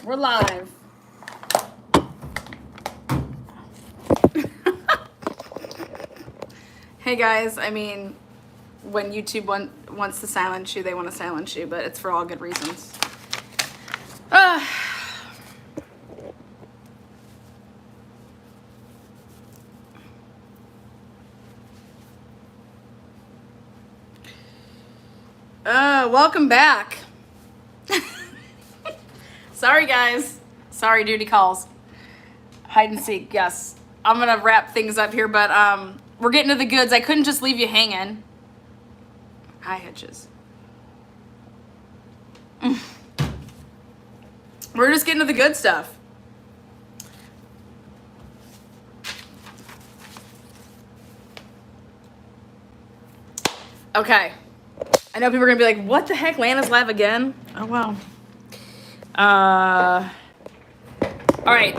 We're live. Hey guys, I mean, when YouTube wants to silence you, they want to silence you, but it's for all good reasons. Welcome back. Sorry guys. Sorry, duty calls. Hide and seek, yes. I'm gonna wrap things up here, but we're getting to the goods. I couldn't just leave you hanging. Hi, Hitches. We're just getting to the good stuff. Okay. I know people are gonna be like, what the heck, Lana's live again? Oh, wow. All right.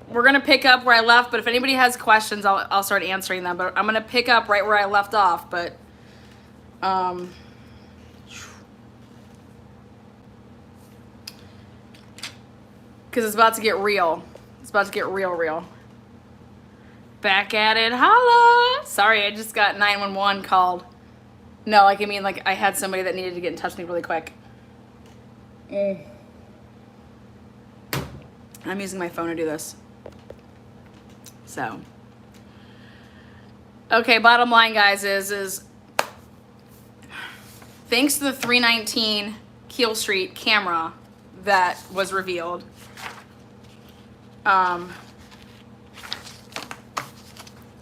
We're gonna pick up where I left, but if anybody has questions, I'll start answering them. But I'm gonna pick up right where I left off, but because it's about to get real. It's about to get real. Back at it, holla! Sorry, I just got 911 called. No, like I mean, like I had somebody that needed to get in touch with me really quick. I'm using my phone to do this. So, okay, bottom line, guys, is thanks to the 319 Keel Street camera that was revealed, Brandon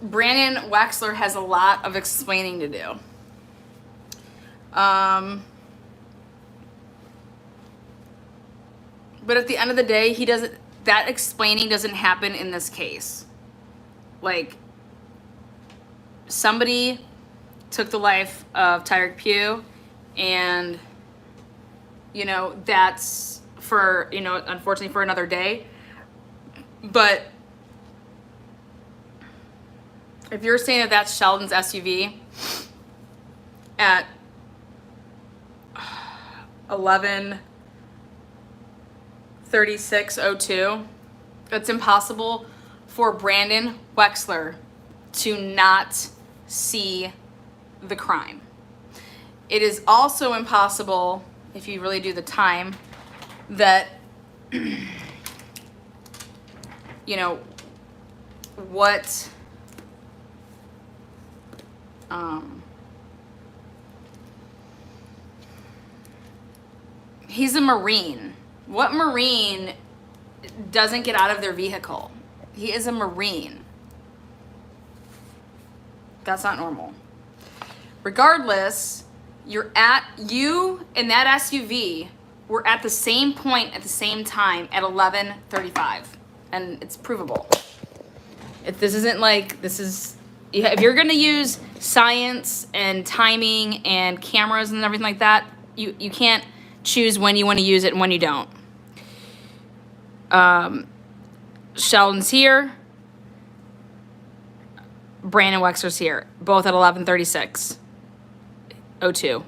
Wexler has a lot of explaining to do. But at the end of the day, that explaining doesn't happen in this case. Like, somebody took the life of Tyreek Pugh, and, you know, that's for, you know, unfortunately for another day. But if you're saying that that's Sheldon's SUV at 11:36:02, it's impossible for Brandon Wexler to not see the crime. It is also impossible, if you really do the time, that, you know, what, he's a Marine. What Marine doesn't get out of their vehicle? He is a Marine. That's not normal. Regardless, you and that SUV were at the same point at the same time at 11:35, and it's provable. This isn't like, this is, if you're gonna use science and timing and cameras and everything like that, you can't choose when you want to use it and when you don't. Sheldon's here. Brandon Wexler's here. Both at 11:36:02.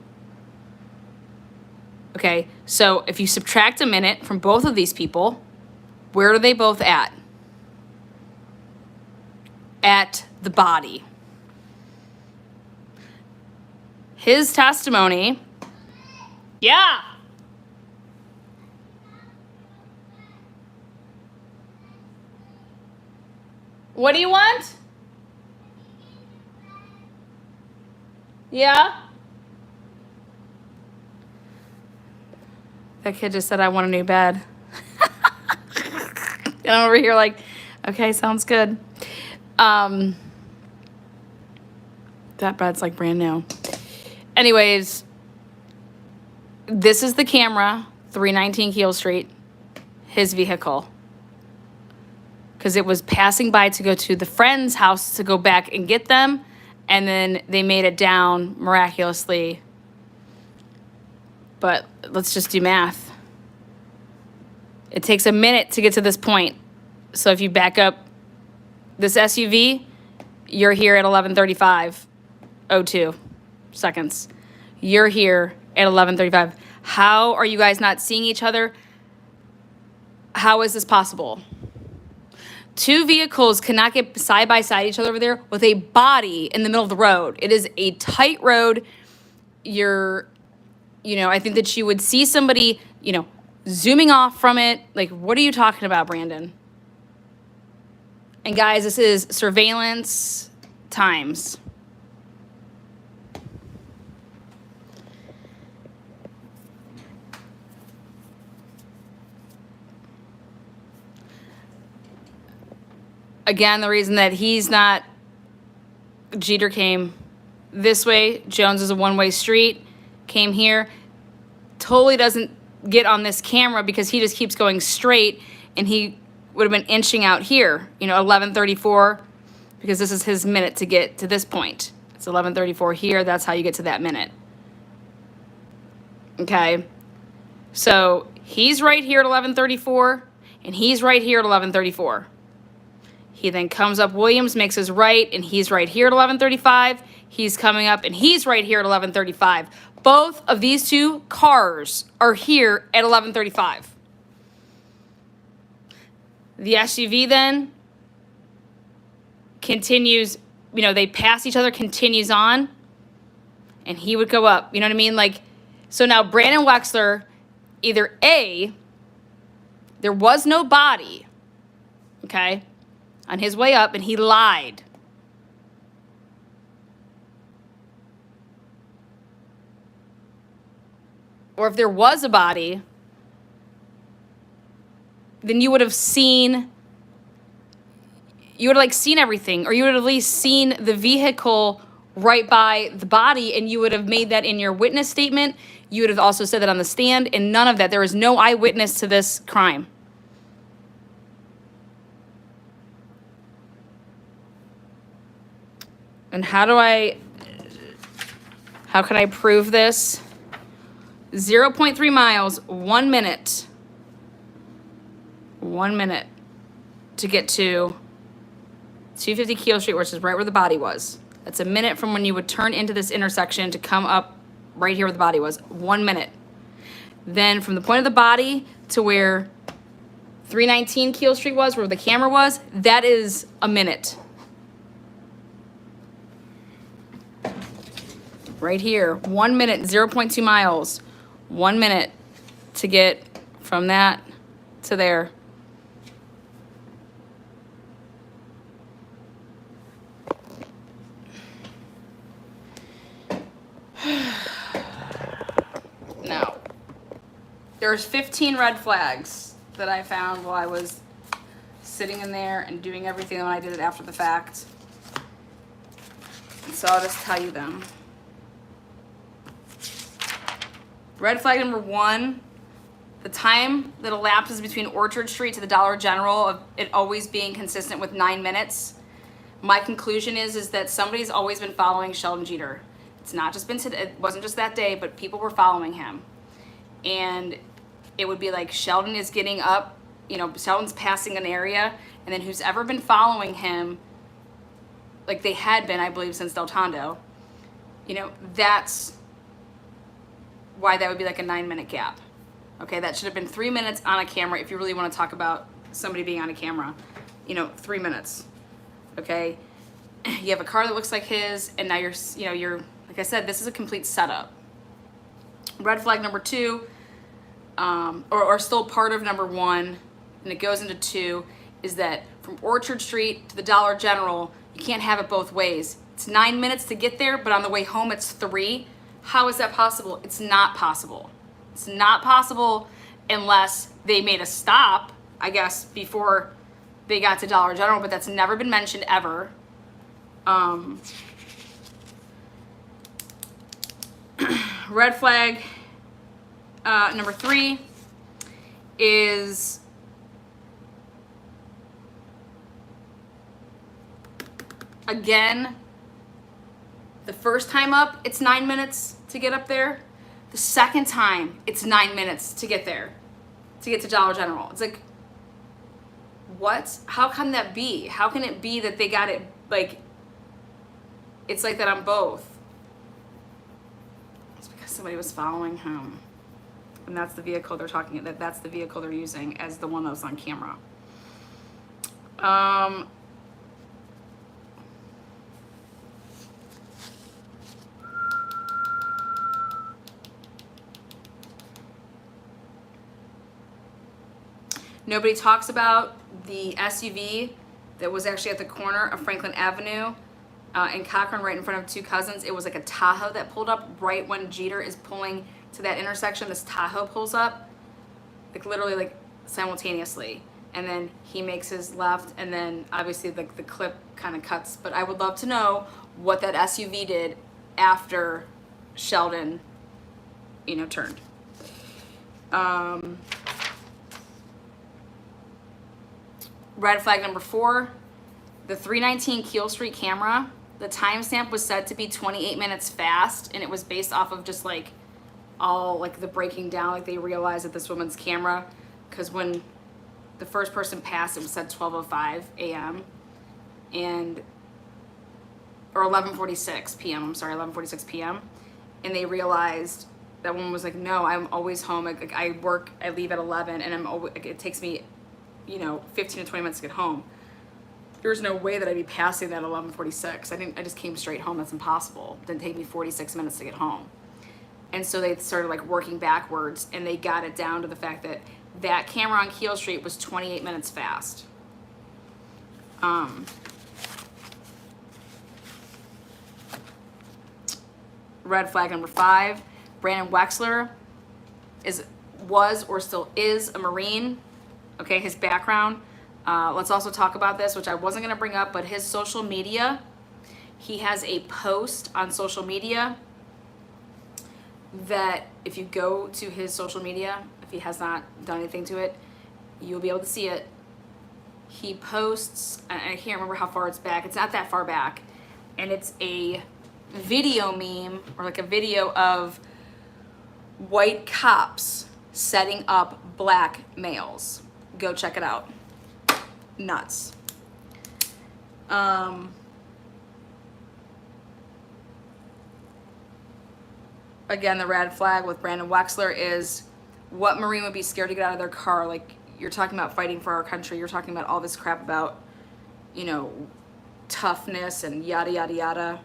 Okay, so if you subtract a minute from both of these people, where are they both at? At the body. His testimony. Yeah. What do you want? Yeah? That kid just said, I want a new bed. And I'm over here like, okay, sounds good. That bed's like brand new. Anyways, this is the camera, 319 Keel Street, his vehicle. Because it was passing by to go to the friend's house to go back and get them, and then they made it down miraculously. But let's just do math. It takes a minute to get to this point. So if you back up this SUV, you're here at 11:35:02 seconds. You're here at 11:35. How are you guys not seeing each other? How is this possible? Two vehicles cannot get side by side each other over there with a body in the middle of the road. It is a tight road. I think that you would see somebody, zooming off from it. Like, what are you talking about, Brandon? And guys, this is surveillance times. Again, the reason that Jeter came this way, Jones is a one-way street, came here, totally doesn't get on this camera because he just keeps going straight, and he would have been inching out here, 11:34, because this is his minute to get to this point. It's 11:34 here, that's how you get to that minute. Okay, so he's right here at 11:34, and he's right here at 11:34. He then comes up Williams, makes his right, and he's right here at 11:35. He's coming up, and he's right here at 11:35. Both of these two cars are here at 11:35. The SUV then continues, they pass each other, continues on, and he would go up. You know what I mean? So now Brandon Wexler, either A, there was no body, okay, on his way up, and he lied. Or if there was a body, then you would have seen everything, or you would have at least seen the vehicle right by the body, and you would have made that in your witness statement. You would have also said that on the stand, and none of that. There was no eyewitness to this crime. And how can I prove this? 0.3 miles, 1 minute. 1 minute to get to 250 Keel Street, which is right where the body was. That's a minute from when you would turn into this intersection to come up right here where the body was. 1 minute. Then from the point of the body to where 319 Keel Street was, where the camera was, that is a minute. Right here, 1 minute, 0.2 miles, 1 minute to get from that to there. Now, there's 15 red flags that I found while I was sitting in there and doing everything when I did it after the fact. So I'll just tell you them. Red flag number 1, the time that elapses between Orchard Street to the Dollar General, of it always being consistent with 9 minutes. My conclusion is that somebody's always been following Sheldon Jeter. It's not just been today, it wasn't just that day, but people were following him. And it would be like Sheldon is getting up, Sheldon's passing an area, and then who's ever been following him, like they had been, I believe, since Del Tondo, that's why that would be like a 9 minute gap. Okay, that should have been 3 minutes on a camera if you really want to talk about somebody being on a camera. 3 minutes. Okay, you have a car that looks like his, and now you're like I said, this is a complete setup. Red flag number 2, or still part of number 1, and it goes into 2, is that from Orchard Street to the Dollar General, you can't have it both ways. It's 9 minutes to get there, but on the way home it's 3. How is that possible? It's not possible. It's not possible unless they made a stop, I guess, before they got to Dollar General, but that's never been mentioned ever. Red flag number 3 is again, the first time up, it's 9 minutes to get up there. The second time, it's 9 minutes to get there, to get to Dollar General. It's like, what? How can that be? How can it be that they got it, it's like that on both? It's because somebody was following him. And that's the vehicle they're talking about. That's the vehicle they're using as the one that was on camera. Nobody talks about the SUV that was actually at the corner of Franklin Avenue in Cochran, right in front of Two Cousins. It was like a Tahoe that pulled up right when Jeter is pulling to that intersection. This Tahoe pulls up, like literally like simultaneously. And then he makes his left, and then obviously the clip kind of cuts. But I would love to know what that SUV did after Sheldon, turned. Red flag number 4, the 319 Keel Street camera. The timestamp was said to be 28 minutes fast, and it was based off of just like all like the breaking down. Like they realized that this woman's camera, because when the first person passed, it was said 12:05 a.m. or 11:46 p.m. I'm sorry, 11:46 p.m. And they realized that woman was like, no, I'm always home. Like I work, I leave at 11, and I'm always, it takes me 15 to 20 minutes to get home. There's no way that I'd be passing that 11:46. I just came straight home. That's impossible. It didn't take me 46 minutes to get home. And so they started like working backwards, and they got it down to the fact that that camera on Keel Street was 28 minutes fast. Red flag number 5, Brandon Wexler was or still is a Marine. Okay, his background. Let's also talk about this, which I wasn't going to bring up, but his social media. He has a post on social media that if you go to his social media, if he has not done anything to it, you'll be able to see it. He posts, I can't remember how far it's back. It's not that far back. And it's a video meme, or like a video of white cops setting up black males. Go check it out. Nuts. Again, the red flag with Brandon Wexler is, what Marine would be scared to get out of their car? Like, you're talking about fighting for our country. You're talking about all this crap about, toughness and yada, yada, yada.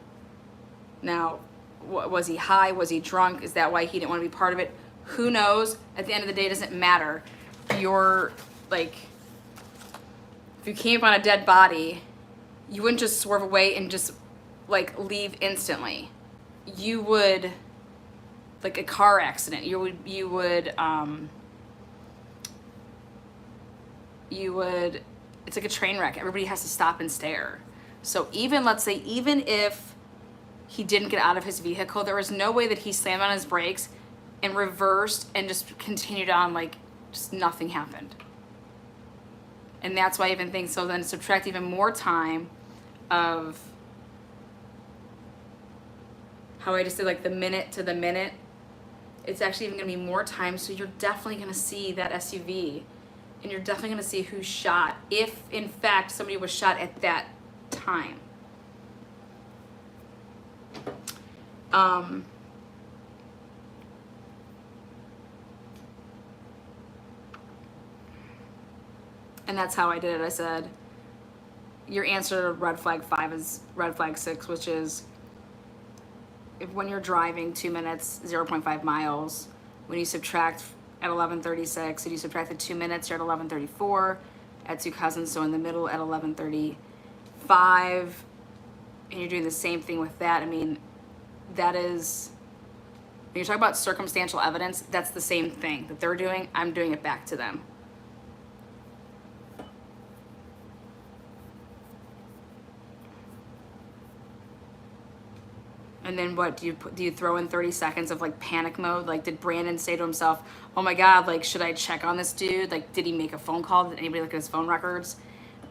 Now, was he high? Was he drunk? Is that why he didn't want to be part of it? Who knows? At the end of the day, it doesn't matter. You're like, if you came upon a dead body, you wouldn't just swerve away and just like leave instantly. You would, like a car accident, you would, it's like a train wreck. Everybody has to stop and stare. So let's say, even if he didn't get out of his vehicle, there was no way that he slammed on his brakes and reversed and just continued on like just nothing happened. And that's why I even think, so then subtract even more time of how I just did like the minute to the minute. It's actually even gonna be more time, so you're definitely gonna see that SUV, and you're definitely gonna see who shot, if in fact somebody was shot at that time. And that's how I did it. I said, your answer to red flag 5 is red flag 6, which is when you're driving 2 minutes, 0.5 miles, when you subtract at 11:36, and you subtract the 2 minutes, you're at 11:34 at Two Cousins, so in the middle at 11:35, and you're doing the same thing with that. I mean, that is, when you're talking about circumstantial evidence, that's the same thing that they're doing. I'm doing it back to them. And then what do you throw in 30 seconds of like panic mode? Like, did Brandon say to himself, oh my God, like, should I check on this dude? Like, did he make a phone call? Did anybody look at his phone records?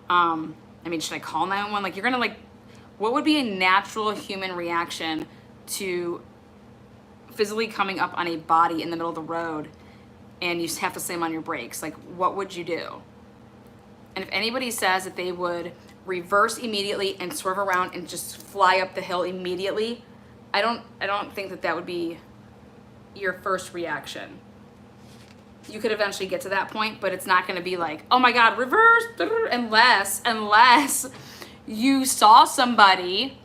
I mean, should I call 911? Like, you're gonna like, what would be a natural human reaction to physically coming up on a body in the middle of the road and you just have to slam on your brakes? Like, what would you do? And if anybody says that they would reverse immediately and swerve around and just fly up the hill immediately, I don't think that would be your first reaction. you could eventually get to that point, but it's not going to be like, oh my God, reverse, unless you saw somebody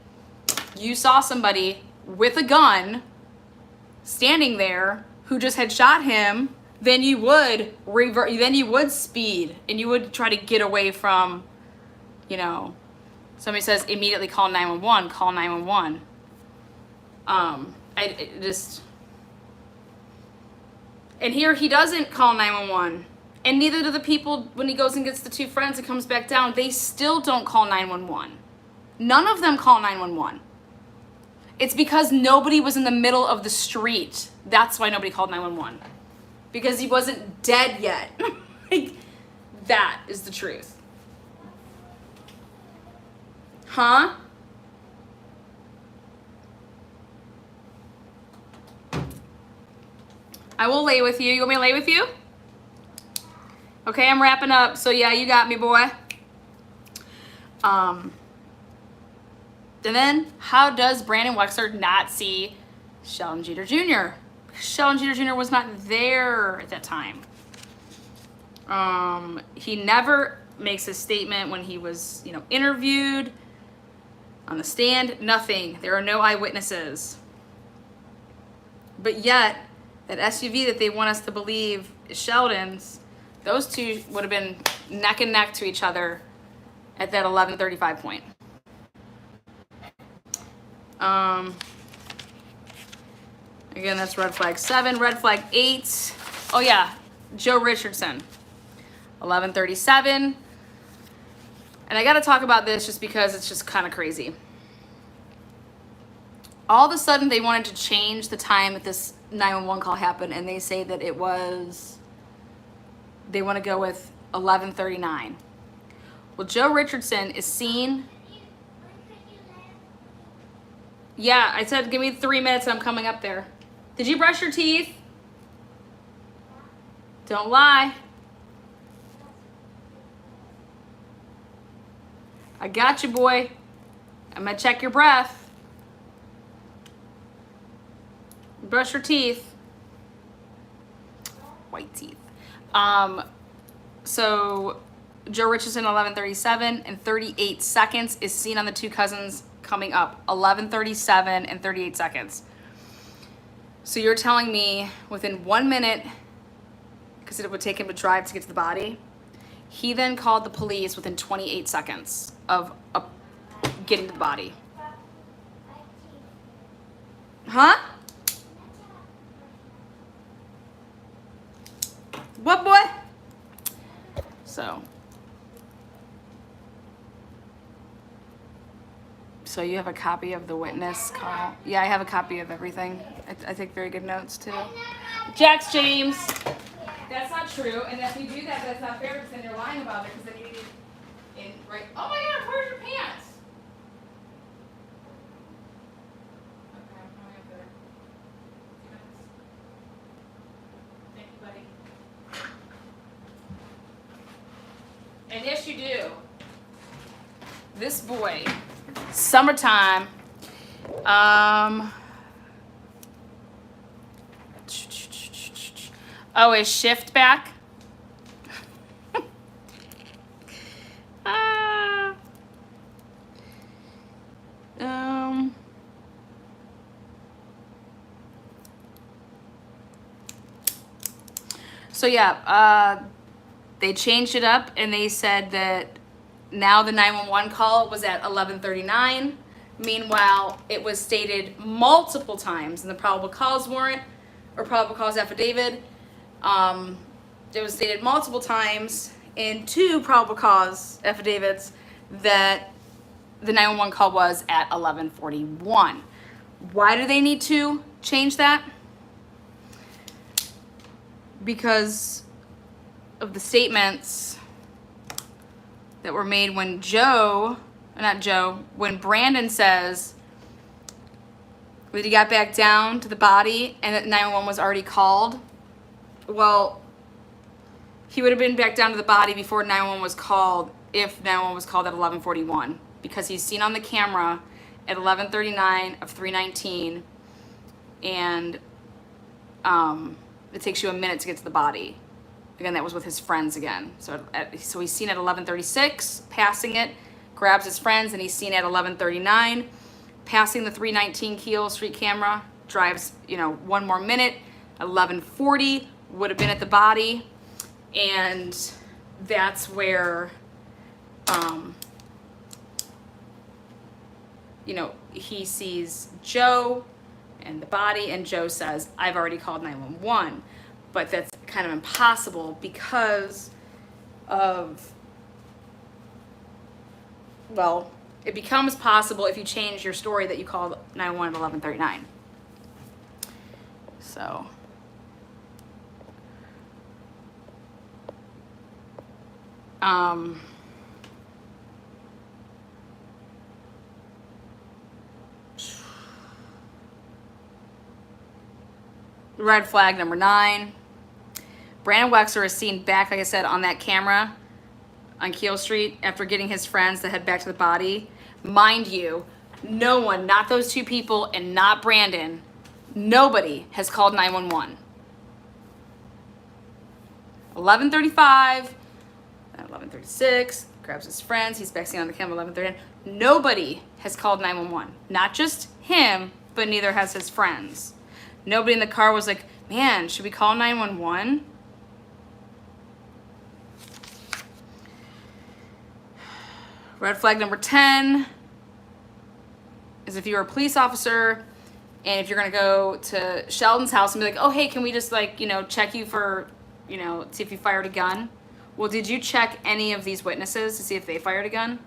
with a gun standing there who just had shot him, then you would speed and you would try to get away from, you know, somebody says immediately call 911, call 911. And here he doesn't call 911. And neither do the people, when he goes and gets the two friends and comes back down, they still don't call 911. None of them call 911. It's because nobody was in the middle of the street. That's why nobody called 911. Because he wasn't dead yet. Like, that is the truth. Huh? I will lay with you. You want me to lay with you? Okay, I'm wrapping up. So yeah, you got me, boy. And then, how does Brandon Wexler not see Sheldon Jeter Jr.? Sheldon Jeter Jr. was not there at that time. He never makes a statement when he was, you know, interviewed on the stand. Nothing. There are no eyewitnesses. But yet, that SUV that they want us to believe is Sheldon's, those two would have been neck and neck to each other at that 11:35 point. Again, that's red flag 7. Red flag 8. Oh yeah, Joe Richardson, 11:37. And I got to talk about this just because it's just kind of crazy. All of a sudden, they wanted to change the time that this 911 call happened, and they say that it was, they want to go with 11:39. Well, Joe Richardson is seen. Yeah, I said give me 3 minutes and I'm coming up there. Did you brush your teeth? Don't lie. I got you, boy. I'm gonna check your breath. Brush your teeth. White teeth. So Joe Richardson, 11:37 and 38 seconds is seen on the two cousins coming up. 11:37 and 38 seconds. So you're telling me within 1 minute, because it would take him to drive to get to the body, he then called the police within 28 seconds of getting to the body. Huh? What, boy? So you have a copy of the witness call? Yeah, I have a copy of everything. I take very good notes too. Jax James. That's not true. And if you do that, that's not fair because then you're lying about it because then you need in right. Oh my God, where's your pants? Okay, I'm coming up there. 2 minutes. Thank you, buddy. And yes, you do. This boy. Summertime. Oh, is shift back? So yeah, they changed it up and they said that now the 911 call was at 11:39. Meanwhile, it was stated multiple times in the probable cause warrant or probable cause affidavit. It was stated multiple times in 2 probable cause affidavits that the 911 call was at 11:41. Why do they need to change that? Because of the statements that were made when when Brandon says that he got back down to the body and that 911 was already called. Well, he would have been back down to the body before 911 was called if 911 was called at 11:41 because he's seen on the camera at 11:39 of 319 and it takes you a minute to get to the body. Again, that was with his friends again. So he's seen at 11:36, passing it, grabs his friends, and he's seen at 11:39, passing the 319 Keele Street camera, drives, one more minute, 11:40, would have been at the body, and that's where, he sees Joe and the body, and Joe says, I've already called 911. But that's kind of impossible because of, well, it becomes possible if you change your story that you called 911 at 11:39. So, red flag number 9. Brandon Wexler is seen back, like I said, on that camera on Keele Street after getting his friends to head back to the body. Mind you, no one, not those 2 people and not Brandon, nobody has called 911. 11:35, 11:36, grabs his friends, he's back seen on the camera 11:39. Nobody has called 911. Not just him, but neither has his friends. Nobody in the car was like, man, should we call 911? Red flag number 10 is if you're a police officer and if you're going to go to Sheldon's house and be like, oh, hey, can we just check you for, see if you fired a gun? Well, did you check any of these witnesses to see if they fired a gun?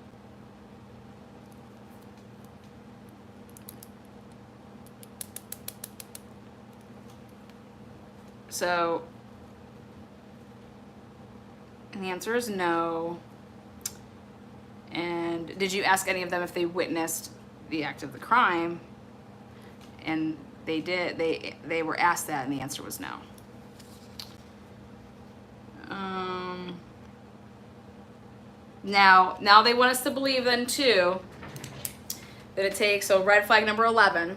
So, and the answer is no. And did you ask any of them if they witnessed the act of the crime? And they did. They were asked that, and the answer was no. Now they want us to believe then too that it takes, so red flag number 11,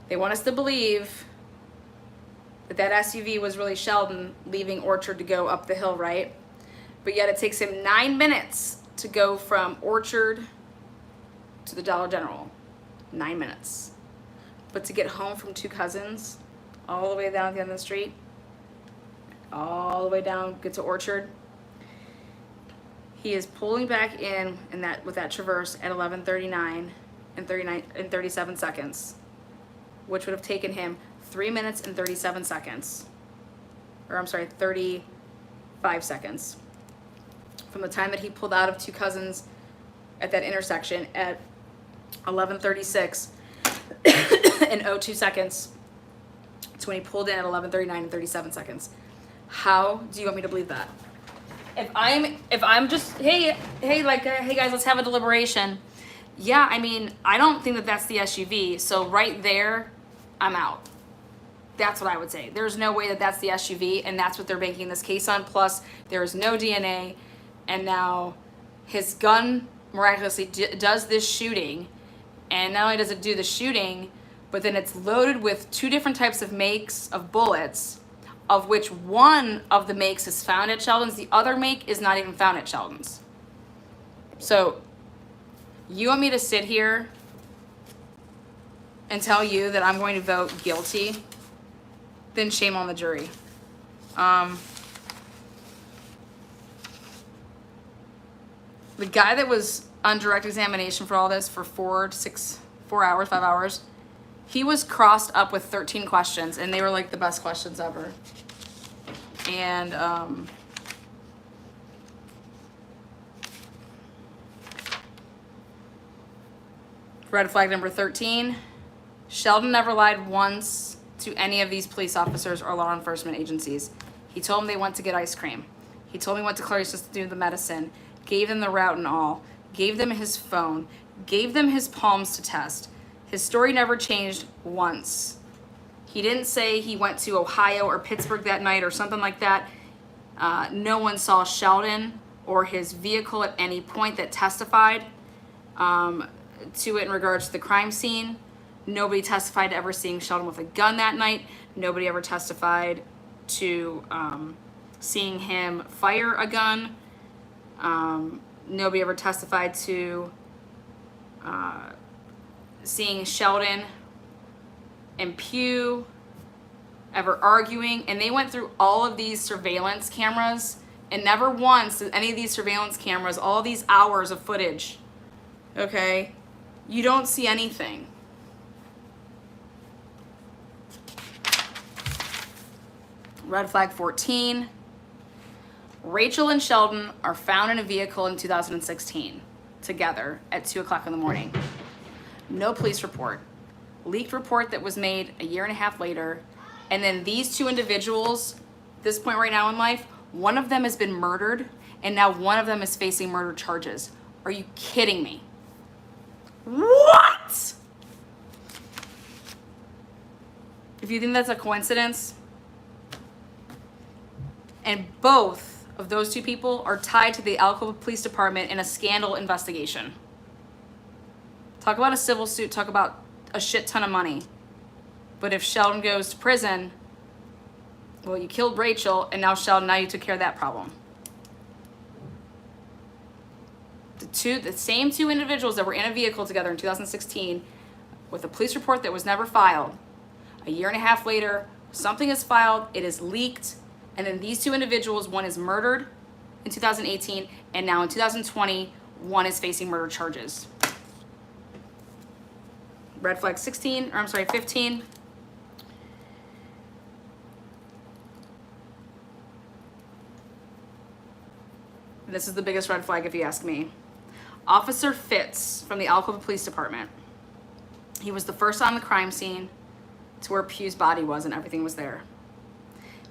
they want us to believe that SUV was really Sheldon leaving Orchard to go up the hill, right? But yet it takes him 9 minutes to go from Orchard to the Dollar General. 9 minutes. But to get home from 2 cousins, all the way down at the end of the street, all the way down, get to Orchard, he is pulling back in with that traverse at 11:39 and 37 seconds, which would have taken him 3 minutes and 37 seconds. Or I'm sorry, 35 seconds. From the time that he pulled out of 2 cousins at that intersection at 11:36 and 02 seconds to when he pulled in at 11:39 and 37 seconds. How do you want me to believe that? If I'm just, hey guys, let's have a deliberation. Yeah, I mean, I don't think that that's the SUV. So right there, I'm out. That's what I would say. There's no way that that's the SUV, and that's what they're banking this case on. Plus, there is no DNA, and now his gun miraculously does this shooting, and not only does it do the shooting, but then it's loaded with 2 different types of makes of bullets, of which one of the makes is found at Sheldon's, the other make is not even found at Sheldon's. So, you want me to sit here and tell you that I'm going to vote guilty? Then shame on the jury. The guy that was on direct examination for all this for 5 hours, he was crossed up with 13 questions, and they were like the best questions ever. And red flag number 13, Sheldon never lied once to any of these police officers or law enforcement agencies. He told them they went to get ice cream. He told me he went to Clarice's to do the medicine, gave them the route and all, gave them his phone, gave them his palms to test. His story never changed once. He didn't say he went to Ohio or Pittsburgh that night or something like that. No one saw Sheldon or his vehicle at any point that testified to it in regards to the crime scene. Nobody testified to ever seeing Sheldon with a gun that night. Nobody ever testified to seeing him fire a gun. Nobody ever testified to seeing Sheldon and Pugh ever arguing. And they went through all of these surveillance cameras, and never once did any of these surveillance cameras, all these hours of footage, okay, you don't see anything. Red flag 14. Rachel and Sheldon are found in a vehicle in 2016 together at 2 o'clock in the morning. No police report. Leaked report that was made a year and a half later. And then these two individuals, this point right now in life, one of them has been murdered, and now one of them is facing murder charges. Are you kidding me? What? If you think that's a coincidence, and both of those two people are tied to the Alcoa Police Department in a scandal investigation. Talk about a civil suit, talk about a shit ton of money. But if Sheldon goes to prison, well, you killed Rachel, and now Sheldon, now you took care of that problem. The same two individuals that were in a vehicle together in 2016 with a police report that was never filed. A year and a half later, something is filed, it is leaked, and then these two individuals, one is murdered in 2018, and now in 2020, one is facing murder charges. Red flag 15. This is the biggest red flag if you ask me. Officer Fitz from the Alcoa Police Department. He was the first on the crime scene to where Pugh's body was and everything was there.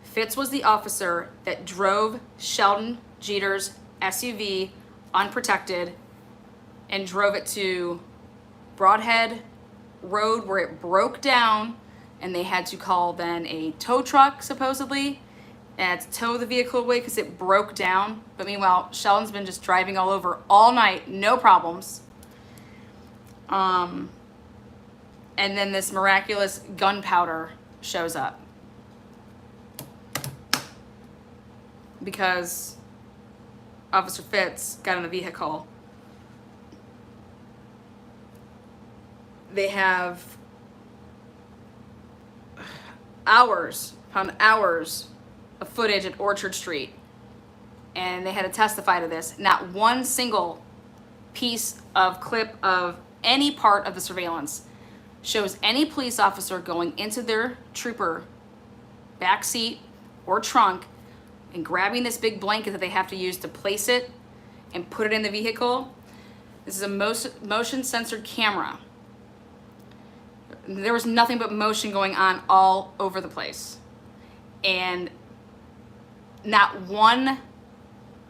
Fitz was the officer that drove Sheldon Jeter's SUV unprotected and drove it to Broadhead Road where it broke down, and they had to call then a tow truck supposedly and to tow the vehicle away because it broke down. But meanwhile, Sheldon's been just driving all over all night, no problems. And then this miraculous gunpowder shows up because Officer Fitz got in the vehicle. They have hours upon hours of footage at Orchard Street, and they had to testify to this. Not one single piece of clip of any part of the surveillance shows any police officer going into their trooper backseat or trunk and grabbing this big blanket that they have to use to place it and put it in the vehicle. This is a motion censored camera. There was nothing but motion going on all over the place. And not one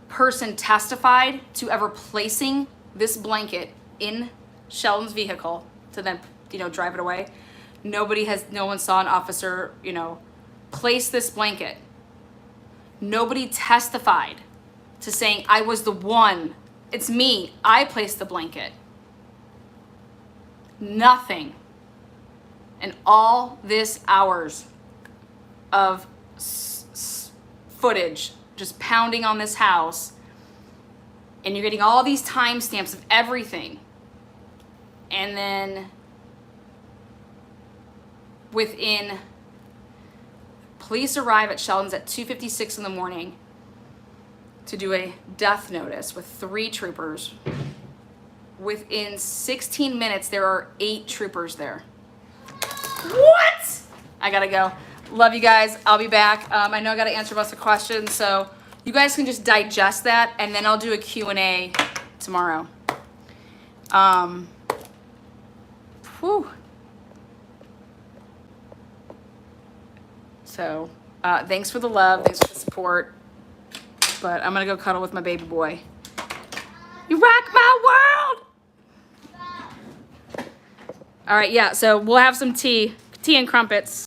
person testified to ever placing this blanket in Sheldon's vehicle to then, drive it away. No one saw an officer, place this blanket. Nobody testified to saying, I was the one. It's me. I placed the blanket. Nothing. And all this hours of footage just pounding on this house, and you're getting all these timestamps of everything. And then police arrive at Sheldon's at 2:56 in the morning to do a death notice with 3 troopers. Within 16 minutes, there are 8 troopers there. What? I gotta go. Love you guys. I'll be back. I know I gotta answer a bunch of questions, so you guys can just digest that, and then I'll do a Q&A tomorrow. Whew. So, thanks for the love. Thanks for the support. But I'm gonna go cuddle with my baby boy. You rock my world! All right, yeah, so we'll have some tea and crumpets.